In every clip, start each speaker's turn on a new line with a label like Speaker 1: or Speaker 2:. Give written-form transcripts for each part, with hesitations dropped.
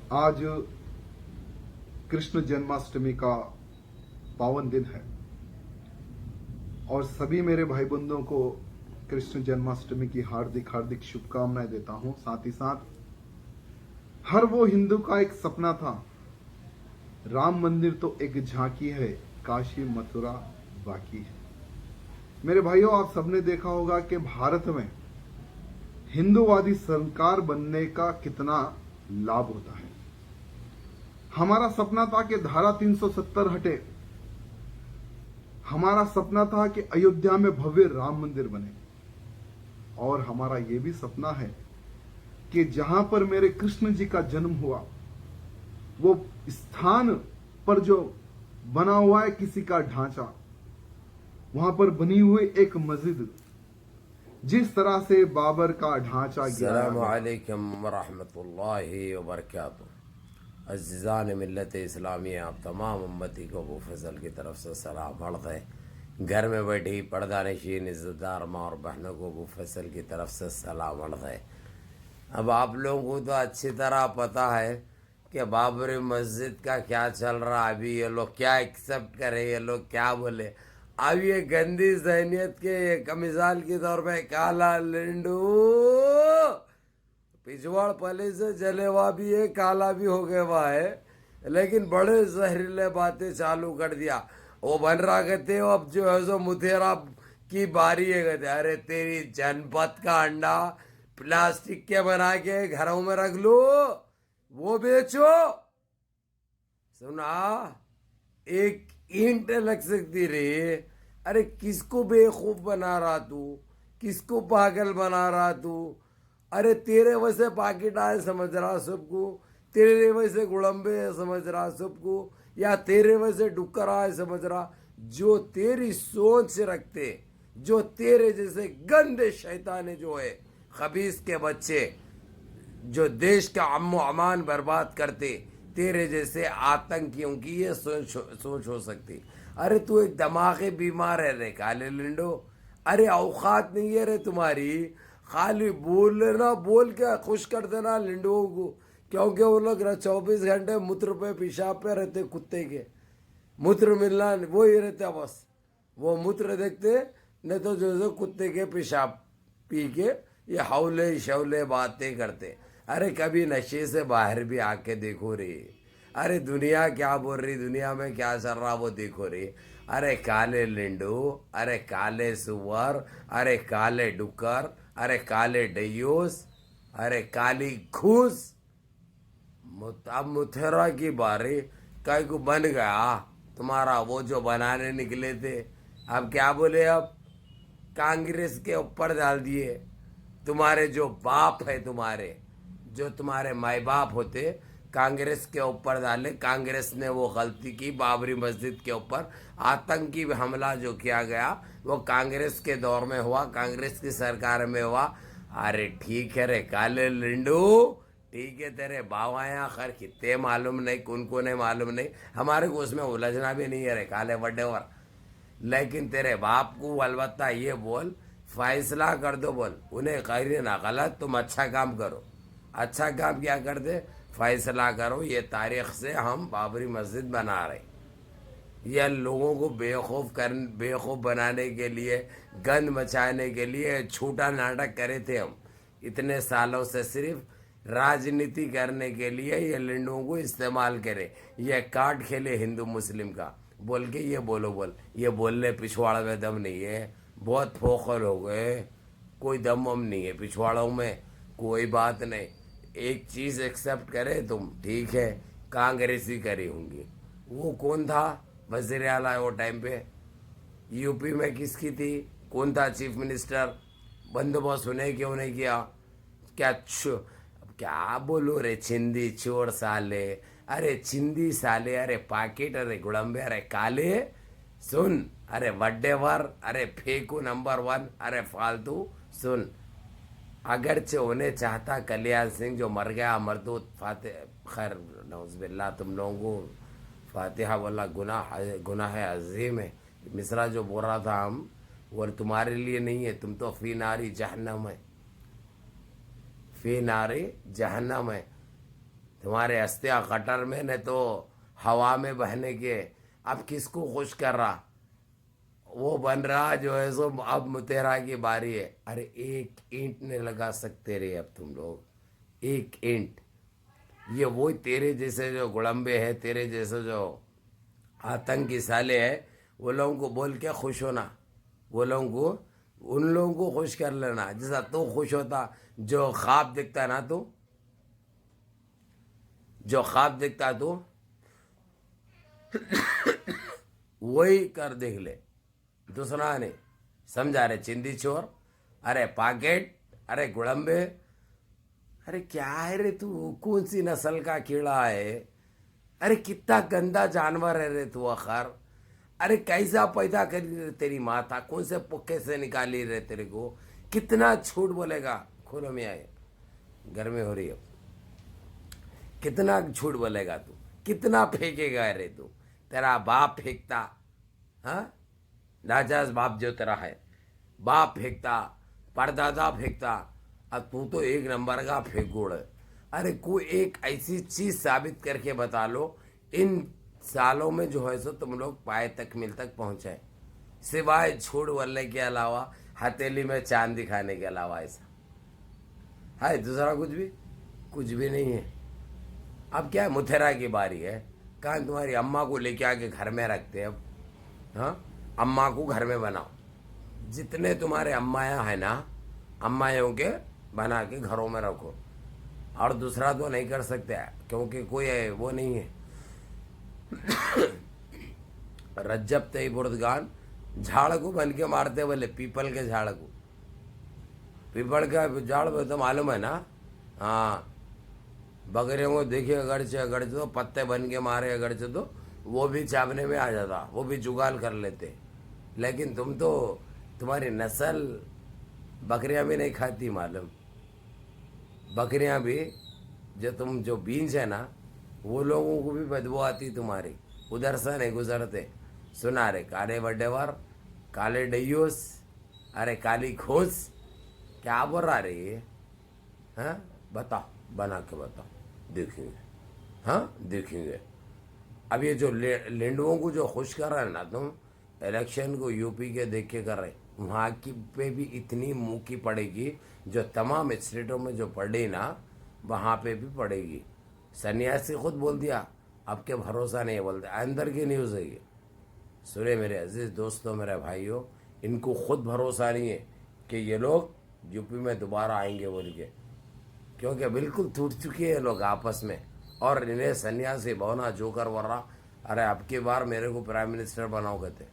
Speaker 1: आज कृष्ण जन्माष्टमी का पावन दिन है और सभी मेरे भाई बंधुओं को कृष्ण जन्माष्टमी की हार्दिक हार्दिक शुभकामनाएं देता हूं। साथ ही साथ हर वो हिंदू का एक सपना था, राम मंदिर तो एक झांकी है, काशी मथुरा बाकी है। मेरे भाइयों, आप सबने देखा होगा कि भारत में हिंदूवादी सरकार बनने का कितना लाभ होता है। हमारा सपना था कि धारा 370 हटे। हमारा सपना था कि अयोध्या में भव्य राम मंदिर बने और हमारा यह भी सपना है कि जहां पर मेरे कृष्ण जी का जन्म हुआ वो स्थान पर जो बना हुआ है किसी का ढांचा, वहां पर बनी हुई एक मस्जिद, जिस तरह से बाबर का ढांचा गिराया
Speaker 2: अस्सलामु
Speaker 1: गया।
Speaker 2: अलैकुम वरहमतुल्लाहि वबरकातुहू। अज़ीज़ान मिल्लत इस्लामी, आप तमाम उम्मती को अबू फजल की तरफ से सलाम अर्ज़ है। घर में बैठी पर्दा नशीन इज़्ज़तदार माँ और बहनों को अबू फजल की तरफ से सलाम अर्ज़ है। अब आप लोगों को तो अच्छी तरह पता है कि बाबरी मस्जिद का क्या चल रहा है। अभी ये लोग क्या एक्सेप्ट करें, ये लोग क्या बोले। अब ये गंदी जहनियत के कमिसाल के तौर पे काला लिंडू पिछवाड़ पहले से जले हुआ भी है, काला भी हो गया हुआ है, लेकिन बड़े जहरीले बातें चालू कर दिया। वो बन रहा कहते हो अब जो है सो मुथेरा की बारी है। कहते अरे तेरी जनपद का अंडा प्लास्टिक के बना के घरों में रख लो, वो बेचो। सुना, एक ईंट लग सकती रे। अरे किसको बेवकूफ बना रहा तू, किसको पागल बना रहा तू। अरे तेरे वैसे पाकिट आए समझ रहा सबको, तेरे वैसे गुड़म्बे समझ रहा सबको, या तेरे वैसे डुक्कर आए समझ रहा। जो तेरी सोच रखते, जो तेरे जैसे गंदे शैताने जो है खबीस के बच्चे, जो देश का अम्न अमान बर्बाद करते, तेरे जैसे आतंकियों की ये सोच हो सकती। अरे तू एक दिमागी बीमार है रे काले लिंडो। अरे औकात नहीं है रे तुम्हारी, खाली बोल लेना, बोल के खुश कर देना लिंडो को। क्योंकि वो लोग 24 घंटे मूत्र पे पेशाब पे रहते, कुत्ते के मूत्र मिलना वो ही रहता बस। वो मूत्र देखते, नहीं तो जो कुत्ते के पेशाब पी के ये हौले शौले बातें करते। अरे कभी नशे से बाहर भी आके देखो रे। अरे दुनिया क्या बोल रही, दुनिया में क्या चल रहा वो देखो रे। अरे काले लिंडू, अरे काले सुअर, अरे काले डुक्कर, अरे काले डयूस, अरे काली घूस। अब मुथेरा की बारी कई को बन गया तुम्हारा वो जो बनाने निकले थे। अब क्या बोले, अब कांग्रेस के ऊपर डाल दिए। तुम्हारे जो बाप है, तुम्हारे जो तुम्हारे माए बाप होते, कांग्रेस के ऊपर डाले। कांग्रेस ने वो गलती की, बाबरी मस्जिद के ऊपर आतंकी हमला जो किया गया वो कांग्रेस के दौर में हुआ, कांग्रेस की सरकार में हुआ। अरे ठीक है रे काले लिंडू, ठीक है, तेरे बावाया खैर कितने मालूम नहीं, उनको नहीं मालूम नहीं, हमारे को उसमें उलझना भी नहीं है रे काले वड्डेवर। लेकिन तेरे बाप को अलबत्ता ये बोल, फैसला कर दो, बोल उन्हें कह ना गलत, तुम अच्छा काम करो। अच्छा काम क्या कर दे, फैसला करो ये तारीख से हम बाबरी मस्जिद बना रहे। यह लोगों को बेवकूफ़ बनाने के लिए, गंद मचाने के लिए छोटा नाटक करे थे हम इतने सालों से। सिर्फ राजनीति करने के लिए ये लिंडों को इस्तेमाल करे, ये कार्ड खेले हिंदू मुस्लिम का बोल के। ये बोल ये बोलने पिछवाड़ा में दम नहीं है, बहुत फोखल हो गए, कोई दम वम नहीं है पिछवाड़ों में, कोई बात नहीं। एक चीज़ एक्सेप्ट करे तुम, ठीक है, कांग्रेस ही करी होंगी। वो कौन था वजीर आला वो टाइम पे, यूपी में किसकी थी, कौन था चीफ मिनिस्टर, बंदोबस्त उन्हें क्यों नहीं किया। क्या क्या बोलो रे चिंदी चोर साले, अरे चिंदी साले, अरे पाकिट, अरे गुड़म्बे, अरे काले सुन, अरे वड्डेवर, अरे फेंकू नंबर 1, अरे फालतू सुन। अगरचे उन्हें चाहता कल्याण सिंह जो मर गया मरदूत फाते, खैर नौज़बिल्ला तुम लोगों को फातिहा बोला, गुनाह है अजीम है। मिसरा जो बोल रहा था हम, वो तुम्हारे लिए नहीं है, तुम तो फी नारी जहन्नम है, फी नारी जहन्नम है। तुम्हारे अस्तिया कटर में न तो हवा में बहने के। अब किसको खुश कर रहा? वो बन रहा जो है सो अब मुतेरा की बारी है। अरे एक ईंट नहीं लगा सकते रे अब तुम लोग, एक ईंट। ये वो तेरे जैसे जो गुड़म्बे है, तेरे जैसे जो आतंकी साले है, वो लोगों को बोल के खुश होना। वो लोगों को, उन लोगों को खुश कर लेना जैसा तू खुश होता। जो ख्वाब दिखता ना तू, जो ख्वाब दिखता तू, वही कर देख ले, दूसरा नहीं। समझा रे चिंदी चोर? अरे पाकेट, अरे गुड़म्बे, अरे क्या है रे तू? कौन सी नस्ल का कीड़ा है? अरे कितना गंदा जानवर है रे तू आखिर। अरे कैसा पैदा करी रे तेरी माता? कौन से पुक्के से निकाली रे तेरे को? कितना झूठ बोलेगा? खोलो में आए, गर्मी हो रही है। कितना झूठ बोलेगा तू? कितना फेंकेगा रे तू? तेरा बाप फेंकता, हाँ? नाजायज बाप जो तेरा है, बाप फेंकता, परदादा फेंकता, अब तू तो एक नंबर का फेंकूड़ है। अरे कोई एक ऐसी चीज साबित करके बता लो इन सालों में जो है सो तुम लोग पाए तक मिल तक पहुंचे, सिवाय झूठ बोलने के अलावा, हथेली में चांद दिखाने के अलावा। ऐसा है दूसरा कुछ भी नहीं है। अब क्या है, मुथेरा की बारी है। कहाँ तुम्हारी अम्मा को लेके आके घर में रखते हैं अब? हाँ, अम्मा को घर में बनाओ। जितने तुम्हारे अम्माया है ना, अम्मायों के बना के घरों में रखो। और दूसरा तो नहीं कर सकते क्योंकि कोई वो नहीं है। रज्जब तैयब उर्दगान झाड़ को बन के मारते बोले, पीपल के झाड़ को। पीपल का झाड़ तो मालूम है ना? हाँ, बकरियों को देखिए अगरचे तो पत्ते बन के मारे अगरचे तो वो भी चावने में आ जाता, वो भी जुगाल कर लेते। लेकिन तुम तो, तुम्हारी नस्ल बकरियां भी नहीं खाती मालूम। बकरियां भी जो बीन्स है ना, वो लोगों को भी बदबू आती तुम्हारी, उधर से नहीं गुजरते। सुना रे काले बड्डेवर, काले डयूस, अरे काली खोस, क्या बोल रहा रे ये? हाँ बताओ, बना के बताओ, देखेंगे। हाँ देखेंगे। अब ये जो लेंडुओं को जो खुश कर रहे हैं ना तुम, इलेक्शन को यूपी के देख के कर रहे, वहाँ की पे भी इतनी मुँह की पड़ेगी जो तमाम स्टेटों में जो पड़ी ना, वहाँ पे भी पड़ेगी। सन्यासी खुद बोल दिया, आपके भरोसा नहीं है बोलते, अंदर की न्यूज़ है ये। सुने मेरे अजीज दोस्तों, मेरे भाइयों, इनको खुद भरोसा नहीं है कि ये लोग यूपी में दोबारा आएंगे बोल के, क्योंकि बिल्कुल टूट चुके हैं लोग आपस में। और इन्हें सन्यासी भवना जोकर वर्रा, अरे अब की बार मेरे को प्राइम मिनिस्टर बनाओ कहते,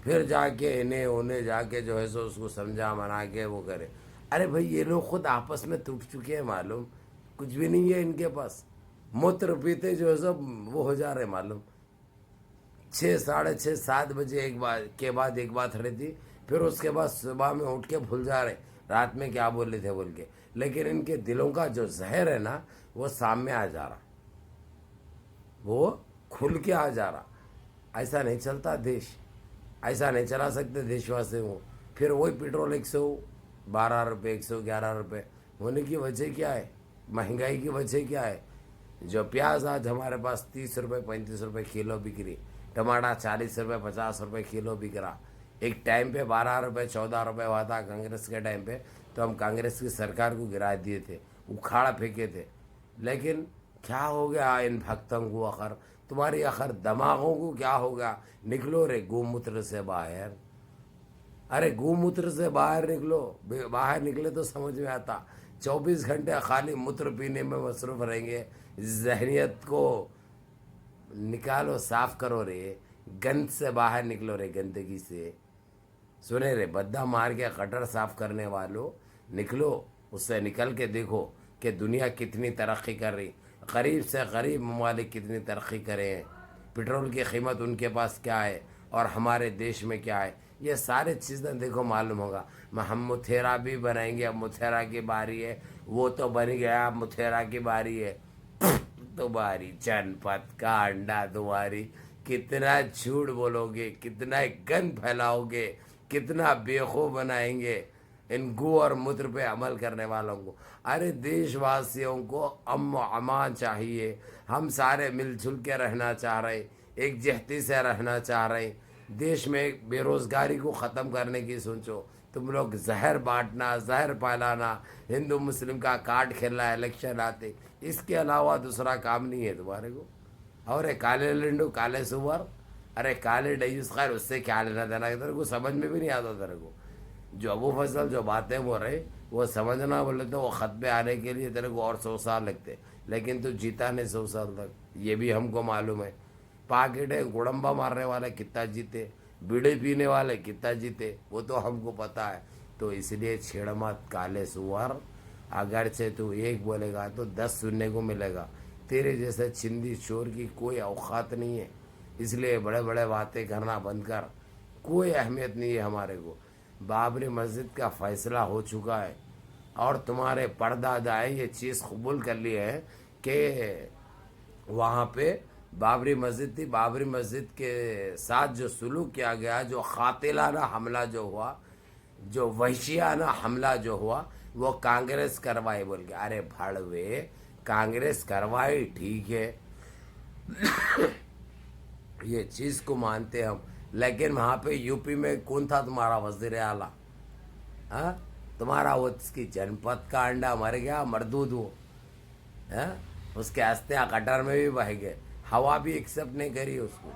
Speaker 2: फिर जाके इन्हें उन्हें जाके जो है सो उसको समझा मना के वो करे। अरे भाई ये लोग खुद आपस में टूट चुके हैं मालूम, कुछ भी नहीं है इनके पास। मूत्र पीते जो है सब वो हो जा रहे मालूम। 6, 6:30, 7 बजे एक बात रहती, फिर उसके बाद सुबह में उठ के भूल जा रहे रात में क्या बोले थे बोल के। लेकिन इनके दिलों का जो जहर है ना, वो सामने आ जा रहा, वो खुल के आ जा रहा। ऐसा नहीं चलता देश, ऐसा नहीं चला सकते देशवासी को। फिर वही पेट्रोल 112 रुपये, 111 रुपये होने की वजह क्या है? महंगाई की वजह क्या है? जो प्याज आज हमारे पास 30 रुपये 35 रुपये किलो बिक रही, टमाटर 40 रुपये 50 रुपये किलो बिक रहा। एक टाइम पे 12 रुपये 14 रुपये हुआ था कांग्रेस के टाइम पे, तो हम कांग्रेस की सरकार को गिरा दिए थे, उखाड़ा फेंके थे। लेकिन क्या हो गया इन भक्तों को? आखिर तुम्हारी आखिर दिमागों को क्या होगा? निकलो रे गोमूत्र से बाहर। अरे गोमूत्र से बाहर निकलो। बाहर निकले तो समझ में आता। 24 घंटे खाली मूत्र पीने में मसरूफ रहेंगे। जहनियत को निकालो, साफ करो रे, गंद से बाहर निकलो रे, गंदगी से। सुने रे, बद्दा मार के कटर साफ करने वालों, निकलो, उससे निकल के देखो कि दुनिया कितनी तरक्की कर रही, करीब से करीब ममालिक कितनी तरक्की करे हैं, पेट्रोल की कीमत उनके पास क्या है और हमारे देश में क्या है, ये सारे चीज़ें देखो मालूम होगा। हम मुथेरा भी बनाएंगे, अब मुथेरा की बारी है, वो तो बन गया, अब मुथेरा की बारी है। तुम्हारी जनपद का अंडा तुम्हारी, कितना झूठ बोलोगे, कितना गंद फैलाओगे, कितना बेखौफ बनाएंगे। इन गू और मूत्र पे अमल करने वालों को। अरे देशवासियों को अमन अमान चाहिए, हम सारे मिलजुल के रहना चाह रहे, एक जहती से रहना चाह रहे। देश में बेरोजगारी को ख़त्म करने की सोचो, तुम लोग जहर बांटना, जहर फैलाना, हिंदू मुस्लिम का कार्ड खेलना इलेक्शन आते, इसके अलावा दूसरा काम नहीं है तुम्हारे को। और ये काले लिंडू काले सुअर, अरे काले डयूस, खैर उससे क्या लेना देना है तेरे को, समझ में भी नहीं आता तेरे को। जो अबू फजल जो बातें बोल रहे वो समझना बोले तो वो ख़त पे आने के लिए तेरे को और 100 साल लगते, लेकिन तू जीता नहीं 100 साल तक, ये भी हमको मालूम है। पाकिट है, गुड़म्बा मारने वाले कितना जीते, बीड़ी पीने वाले कितना जीते, वो तो हमको पता है। तो इसलिए छेड़ मत काले सुअर, अगर से तू एक बोलेगा तो 10 सुनने को मिलेगा। तेरे जैसे छिंदी चोर की कोई औकात नहीं है, इसलिए बड़े बड़े बातें करना बंद कर, कोई अहमियत नहीं है हमारे को। बाबरी मस्जिद का फैसला हो चुका है और तुम्हारे परदादाए ये चीज़ कबूल कर ली है कि वहाँ पे बाबरी मस्जिद थी, बाबरी मस्जिद के साथ जो सुलूक किया गया, जो कातिलाना हमला जो हुआ, जो वहशियाना हमला जो हुआ, वो कांग्रेस करवाई बोल के। अरे भड़वे, कांग्रेस करवाई ठीक है, ये चीज़ को मानते हम, लेकिन वहाँ पे यूपी में कौन था तुम्हारा वजीर आला? हाँ, तुम्हारा वो उसकी जनपद का अंडा मर गया, मरदूद वो, हाँ, उसके अस्तियाँ गटर में भी बह गए, हवा भी एक्सेप्ट नहीं करी उसको,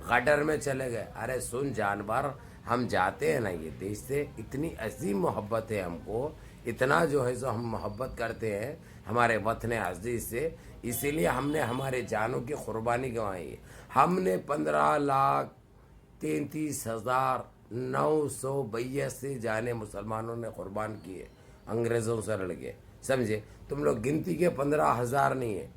Speaker 2: गटर में चले गए। अरे सुन जानवर, हम जाते हैं ना ये देश से, इतनी अजीम मोहब्बत है हमको, इतना जो है सो हम मोहब्बत करते हैं हमारे वतन अजीज से, इसीलिए हमने हमारे जानों की कुर्बानी गंवाई है। हमने 15,33,982 जाने मुसलमानों ने कुर्बान किए अंग्रेज़ों से लड़ के, समझे? तुम लोग गिनती के 15,000 नहीं है।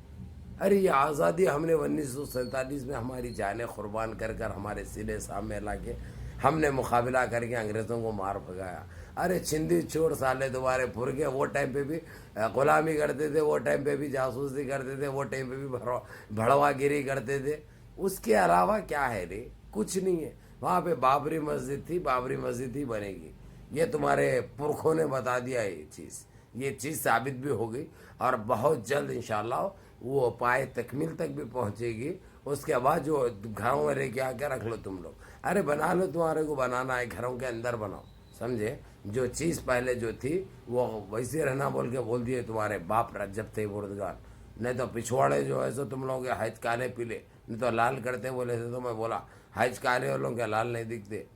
Speaker 2: अरे ये आज़ादी हमने 1947 में हमारी जानें कुर्बान कर कर हमारे सीने सामने ला के हमने मुकाबला करके अंग्रेज़ों को मार भगाया। अरे छिंदी चोर साले तुम्हारे फुरगे वो टाइम पे भी गुलामी करते थे, वो टाइम पे भी जासूसी करते थे, वो टाइम पे भी भड़वागिरी करते थे। उसके अलावा क्या है रे? कुछ नहीं है। वहाँ पे बाबरी मस्जिद थी, बाबरी मस्जिद ही बनेगी, ये तुम्हारे पुरखों ने बता दिया। ये चीज़ साबित भी हो गई और बहुत जल्द इंशाल्लाह वो पाए तकमील तक भी पहुँचेगी। उसके बाद जो घरों में रह के आके रख लो तुम लोग, अरे बना लो, तुम्हारे को बनाना है घरों के अंदर बनाओ, समझे? जो चीज़ पहले जो थी वो वैसे रहना बोल के बोल दिए तुम्हारे बाप रजब थे बुर्दगान। नहीं तो पिछवाड़े जो है सो तुम लोगों के हज काले पीले, नहीं तो लाल करते बोले थे, तो मैं बोला हज काले वालों के लाल नहीं दिखते,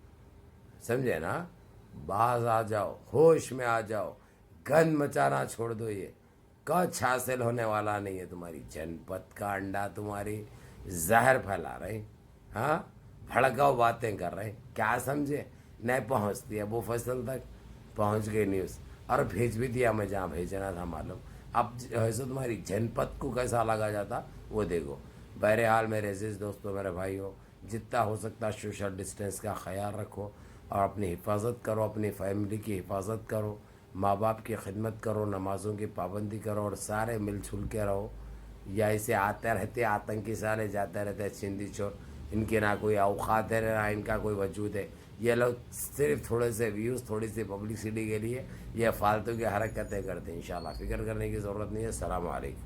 Speaker 2: समझे ना? बाज आ जाओ, होश में आ जाओ, गंद मचाना छोड़ दो, ये कुछ हासिल होने वाला नहीं है। तुम्हारी जनपद का अंडा तुम्हारी जहर फैला रहे, हाँ, भड़काऊ बातें कर रहे, क्या समझे? नहीं पहुंचती है वो फसल तक, पहुंच गई न्यूज़ और भेज भी दिया मैं जहाँ भेजना था मालूम। अब ऐसे तुम्हारी जनपद को कैसा लगा जाता वो देखो। बहरहाल मेरे अजीज दोस्तों, मेरे भाइयों, जितना हो सकता सोशल डिस्टेंस का ख्याल रखो और अपनी हिफाजत करो, अपनी फैमिली की हिफाजत करो, माँ बाप की खिदमत करो, नमाज़ों की पाबंदी करो और सारे मिलजुल के रहो। या ऐसे आते रहते आतंकी सारे जाते रहते छिंदी चोर, इनके ना कोई औकात है ना इनका कोई वजूद है। ये लोग सिर्फ थोड़े से व्यूज़, थोड़ी सी पब्लिसिटी के लिए ये फालतू की हरकतें करते हैं। इंशाल्लाह फिक्र करने की ज़रूरत नहीं है। अस्सलाम वालेकुम।